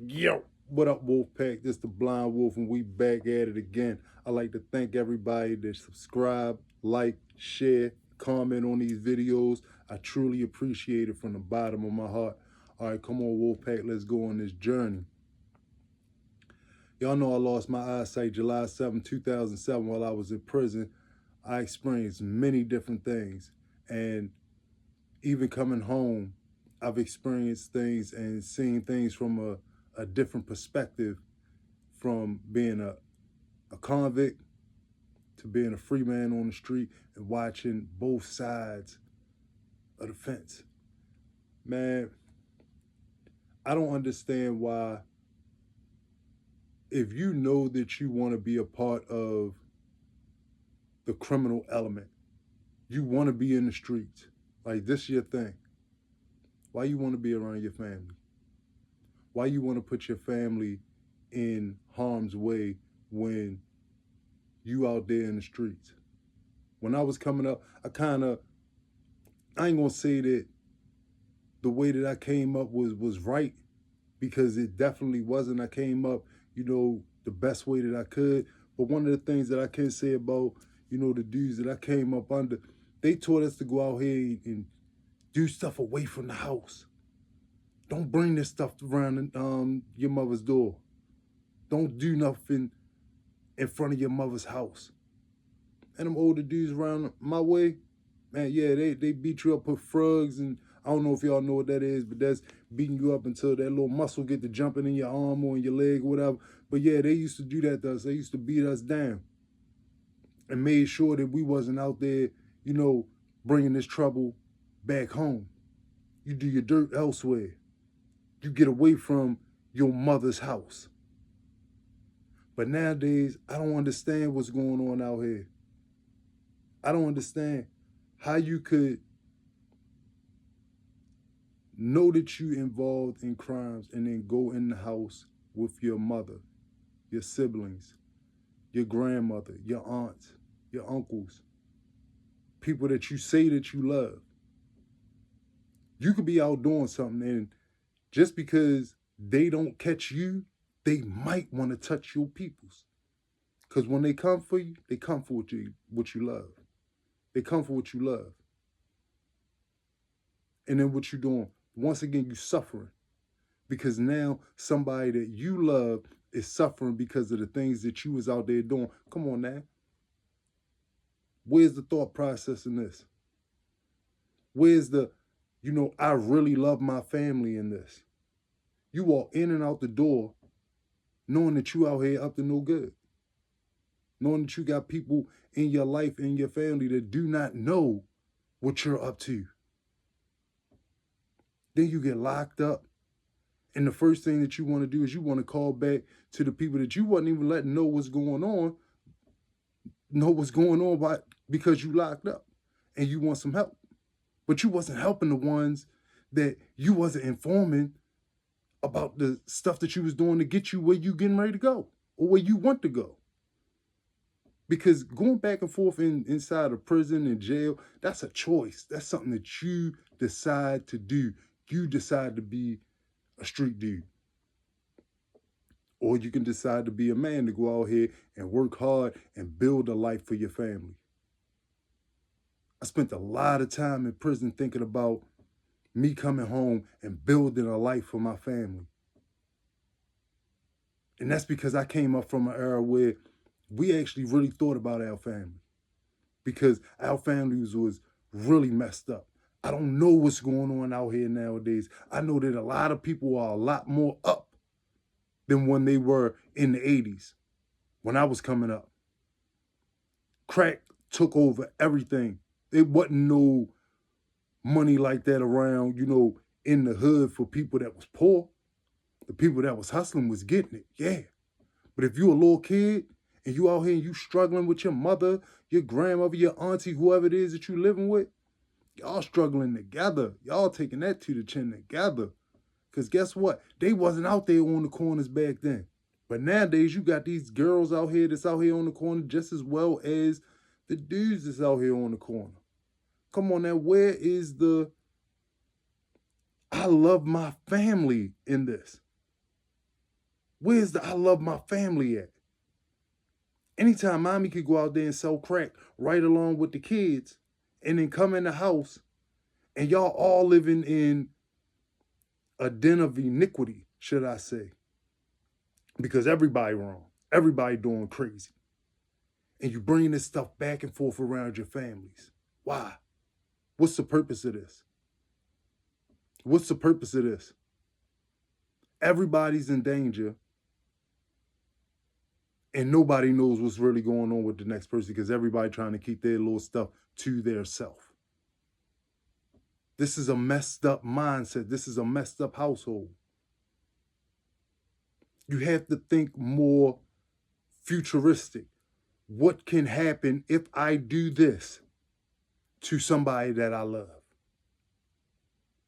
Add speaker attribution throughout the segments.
Speaker 1: Yo, what up, Wolfpack? This the Blind Wolf, and we back at it again. I'd like to thank everybody that subscribe, like, share, comment on these videos. I truly appreciate it from the bottom of my heart. All right, come on, Wolfpack, let's go on this journey. Y'all know I lost my eyesight July 7, 2007 while I was in prison. I experienced many different things, and even coming home, I've experienced things and seen things from a different perspective, from being a convict to being a free man on the street and watching both sides of the fence. Man, I don't understand why, if you know that you want to be a part of the criminal element, you want to be in the streets, like this is your thing, why you want to be around your family? Why you want to put your family in harm's way when you out there in the streets? When I was coming up, I ain't gonna say that the way that I came up was right, because it definitely wasn't. I came up, the best way that I could. But one of the things that I can say about, the dudes that I came up under, they taught us to go out here and do stuff away from the house. Don't bring this stuff around your mother's door. Don't do nothing in front of your mother's house. And them older dudes around my way, man, yeah, they beat you up with frogs, and I don't know if y'all know what that is, but that's beating you up until that little muscle get to jumping in your arm or in your leg or whatever. But yeah, they used to do that to us. They used to beat us down and made sure that we wasn't out there, bringing this trouble back home. You do your dirt elsewhere. You get away from your mother's house. But nowadays, I don't understand what's going on out here. I don't understand how you could know that you involved in crimes and then go in the house with your mother, your siblings, your grandmother, your aunts, your uncles, people that you say that you love. You could be out doing something, and just because they don't catch you, they might want to touch your peoples. Because when they come for you, they come for what you love. They come for what you love. And then what you doing? Once again, you suffering. Because now somebody that you love is suffering because of the things that you was out there doing. Come on now. Where's the thought process in this? Where's the, I really love my family in this? You walk in and out the door knowing that you out here up to no good. Knowing that you got people in your life, in your family, that do not know what you're up to. Then you get locked up. And the first thing that you want to do is you want to call back to the people that you wasn't even letting know what's going on, because you locked up and you want some help. But you wasn't helping the ones that you wasn't informing about the stuff that you was doing to get you where you getting ready to go or where you want to go. Because going back and forth inside of prison and jail, that's a choice. That's something that you decide to do. You decide to be a street dude. Or you can decide to be a man, to go out here and work hard and build a life for your family. I spent a lot of time in prison thinking about me coming home and building a life for my family. And that's because I came up from an era where we actually really thought about our family, because our families was really messed up. I don't know what's going on out here nowadays. I know that a lot of people are a lot more up than when they were in the 80s, when I was coming up. Crack took over everything. It wasn't no money like that around, in the hood for people that was poor. The people that was hustling was getting it, yeah. But if you a little kid and you out here and you struggling with your mother, your grandmother, your auntie, whoever it is that you living with, y'all struggling together. Y'all taking that to the chin together. Because guess what? They wasn't out there on the corners back then. But nowadays, you got these girls out here that's out here on the corner just as well as the dudes that's out here on the corner. Come on now, where is the I love my family in this? Where's the I love my family at? Anytime mommy could go out there and sell crack right along with the kids and then come in the house and y'all all living in a den of iniquity, should I say, because everybody wrong, everybody doing crazy. And you bring this stuff back and forth around your families. Why? What's the purpose of this? What's the purpose of this? Everybody's in danger and nobody knows what's really going on with the next person because everybody trying to keep their little stuff to their self. This is a messed up mindset. This is a messed up household. You have to think more futuristic. What can happen if I do this to somebody that I love?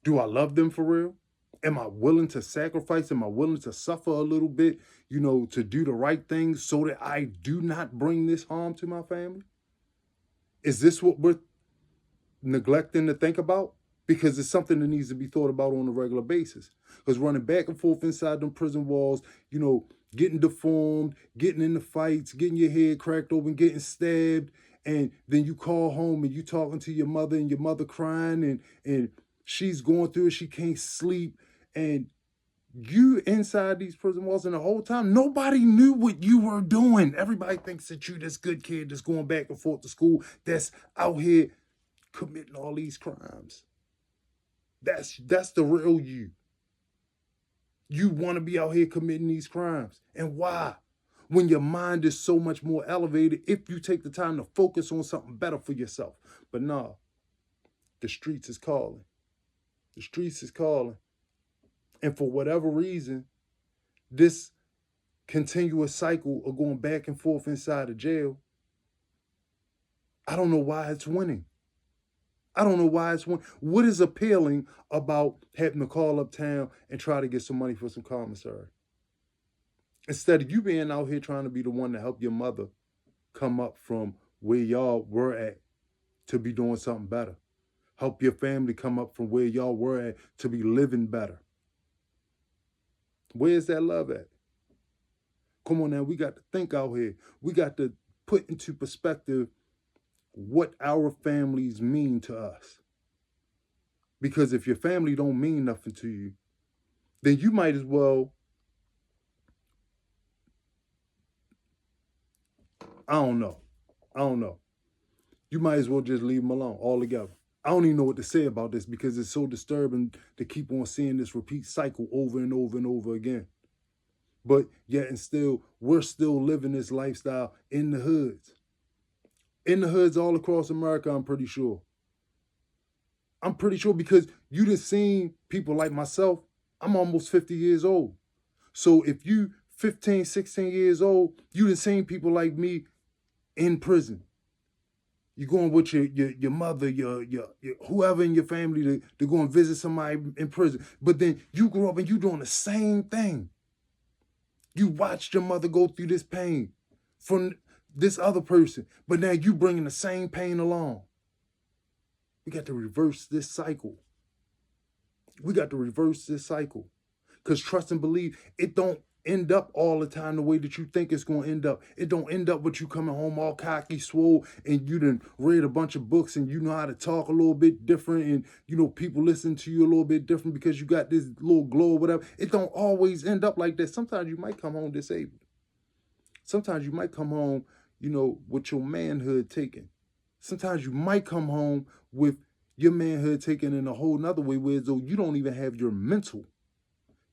Speaker 1: Do I love them for real? Am I willing to sacrifice? Am I willing to suffer a little bit, to do the right thing so that I do not bring this harm to my family? Is this what we're neglecting to think about? Because it's something that needs to be thought about on a regular basis. Because running back and forth inside them prison walls, getting deformed, getting into fights, getting your head cracked open, getting stabbed, and then you call home and you talking to your mother and your mother crying and she's going through it, she can't sleep, and you inside these prison walls, and the whole time nobody knew what you were doing. Everybody thinks that you this good kid that's going back and forth to school, that's out here committing all these crimes. That's the real you. You want to be out here committing these crimes. And why? When your mind is so much more elevated if you take the time to focus on something better for yourself. But nah, the streets is calling. The streets is calling. And for whatever reason, this continuous cycle of going back and forth inside of jail, I don't know why it's winning. I don't know why it's winning. What is appealing about having to call uptown and try to get some money for some commissary? Instead of you being out here trying to be the one to help your mother come up from where y'all were at to be doing something better. Help your family come up from where y'all were at to be living better. Where's that love at? Come on now, we got to think out here. We got to put into perspective what our families mean to us. Because if your family don't mean nothing to you, then you might as well, I don't know. You might as well just leave them alone altogether. I don't even know what to say about this because it's so disturbing to keep on seeing this repeat cycle over and over and over again. But yet and still, we're still living this lifestyle in the hoods. In the hoods all across America, I'm pretty sure. I'm pretty sure because you done seen people like myself. I'm almost 50 years old. So if you 15, 16 years old, you done seen people like me in prison. You're going with your mother, your whoever in your family to go and visit somebody in prison. But then you grew up and you doing the same thing. You watched your mother go through this pain from this other person, but now you bringing the same pain along. We got to reverse this cycle. Because trust and believe, it don't end up all the time the way that you think it's going to end up. It don't end up with you coming home all cocky, swole, and you done read a bunch of books and you know how to talk a little bit different and, people listen to you a little bit different because you got this little glow or whatever. It don't always end up like that. Sometimes you might come home disabled. Sometimes you might come home, with your manhood taken. Sometimes you might come home with your manhood taken in a whole nother way where though you don't even have your mental.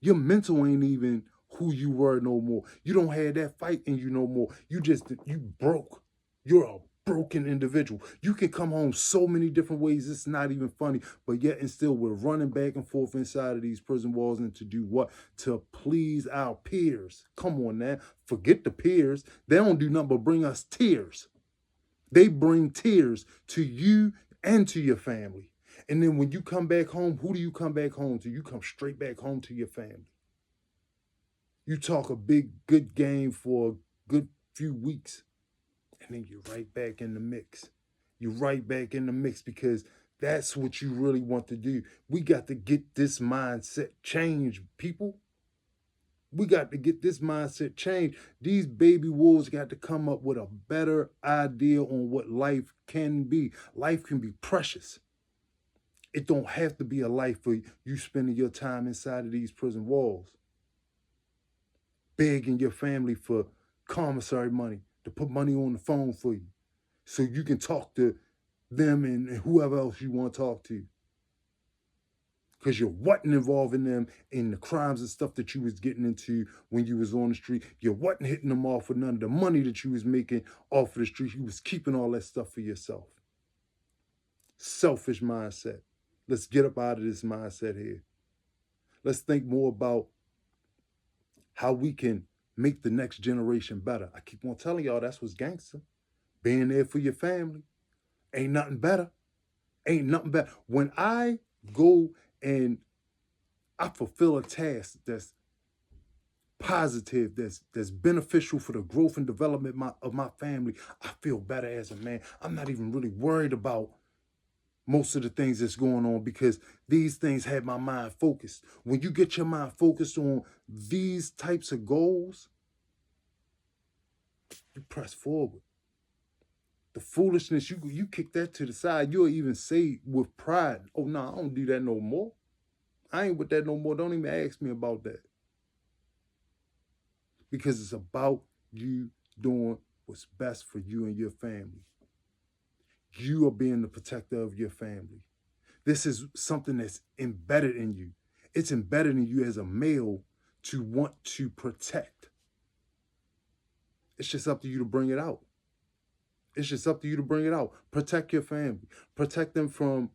Speaker 1: Your mental ain't even who you were no more. You don't have that fight in you no more. You broke. You're a broken individual. You can come home so many different ways. It's not even funny. But yet and still we're running back and forth inside of these prison walls and to do what? To please our peers. Come on now. Forget the peers. They don't do nothing but bring us tears. They bring tears to you and to your family. And then when you come back home, who do you come back home to? You come straight back home to your family. You talk a big, good game for a good few weeks, and then you're right back in the mix. You're right back in the mix because that's what you really want to do. We got to get this mindset changed, people. We got to get this mindset changed. These baby wolves got to come up with a better idea on what life can be. Life can be precious. It don't have to be a life for you spending your time inside of these prison walls, begging your family for commissary money, to put money on the phone for you so you can talk to them and whoever else you want to talk to. Because you wasn't involving them in the crimes and stuff that you was getting into when you was on the street. You wasn't hitting them off with none of the money that you was making off of the street. You was keeping all that stuff for yourself. Selfish mindset. Let's get up out of this mindset here. Let's think more about how we can make the next generation better. I keep on telling y'all that's what's gangster. Being there for your family. Ain't nothing better. Ain't nothing better. When I go and I fulfill a task that's positive, that's beneficial for the growth and development of my family, I feel better as a man. I'm not even really worried about most of the things that's going on because these things have my mind focused. When you get your mind focused on these types of goals, you press forward. The foolishness, you kick that to the side. You'll even say with pride, oh, no, I don't do that no more. I ain't with that no more. Don't even ask me about that. Because it's about you doing what's best for you and your family. You are being the protector of your family. This is something that's embedded in you. It's embedded in you as a male to want to protect. It's just up to you to bring it out. It's just up to you to bring it out. Protect your family. Protect them from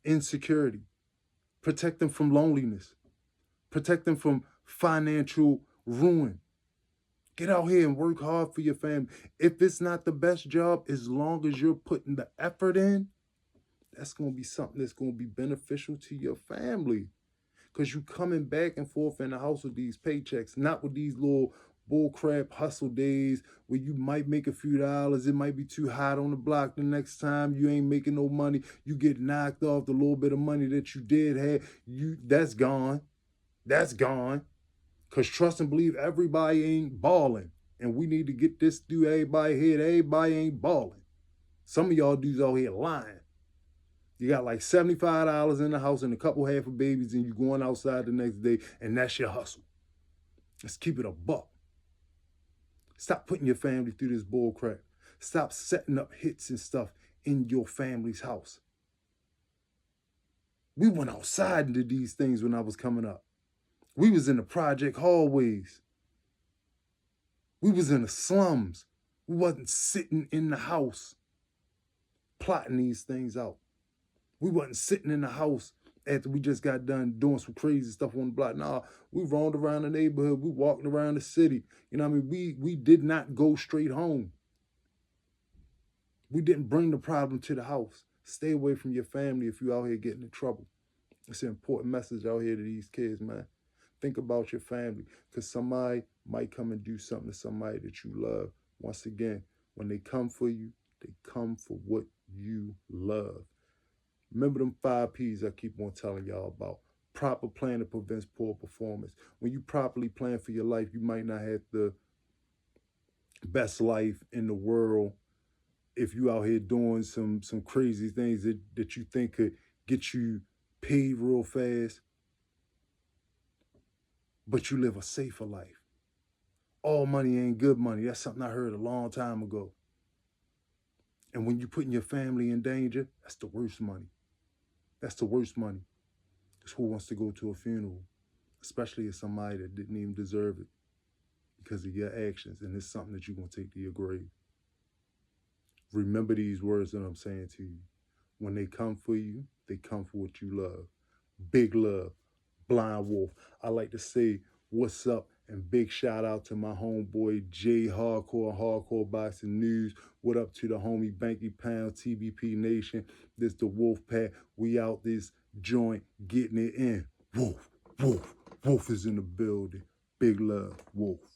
Speaker 1: insecurity. Protect them from loneliness. Protect them from financial ruin. Get out here and work hard for your family. If it's not the best job, as long as you're putting the effort in, that's going to be something that's going to be beneficial to your family. Because you coming back and forth in the house with these paychecks, not with these little bullcrap hustle days where you might make a few dollars. It might be too hot on the block the next time. You ain't making no money. You get knocked off the little bit of money that you did have. That's gone. That's gone. Because trust and believe, everybody ain't balling. And we need to get this through everybody here. Everybody ain't balling. Some of y'all dudes out here lying. You got like $75 in the house and a couple half of babies and you going outside the next day and that's your hustle. Let's keep it a buck. Stop putting your family through this bull crap. Stop setting up hits and stuff in your family's house. We went outside and did these things when I was coming up. We was in the project hallways. We was in the slums. We wasn't sitting in the house plotting these things out. We wasn't sitting in the house after we just got done doing some crazy stuff on the block. Nah, we roamed around the neighborhood. We walked around the city. You know what I mean? We did not go straight home. We didn't bring the problem to the house. Stay away from your family if you out here getting in trouble. It's an important message out here to these kids, man. Think about your family because somebody might come and do something to somebody that you love. Once again, when they come for you, they come for what you love. Remember them 5 P's I keep on telling y'all about. Proper planning prevents poor performance. When you properly plan for your life, you might not have the best life in the world if you out here doing some crazy things that you think could get you paid real fast. But you live a safer life. All money ain't good money. That's something I heard a long time ago. And when you're putting your family in danger, that's the worst money. That's the worst money. Because who wants to go to a funeral? Especially if somebody that didn't even deserve it because of your actions. And it's something that you're going to take to your grave. Remember these words that I'm saying to you. When they come for you, they come for what you love. Big love. Blind Wolf. I like to say what's up and big shout out to my homeboy Jay Hardcore Boxing News. What up to the homie Banky Pound, TBP Nation. This the Wolf Pack. We out this joint getting it in. Wolf, Wolf, Wolf is in the building. Big love, Wolf.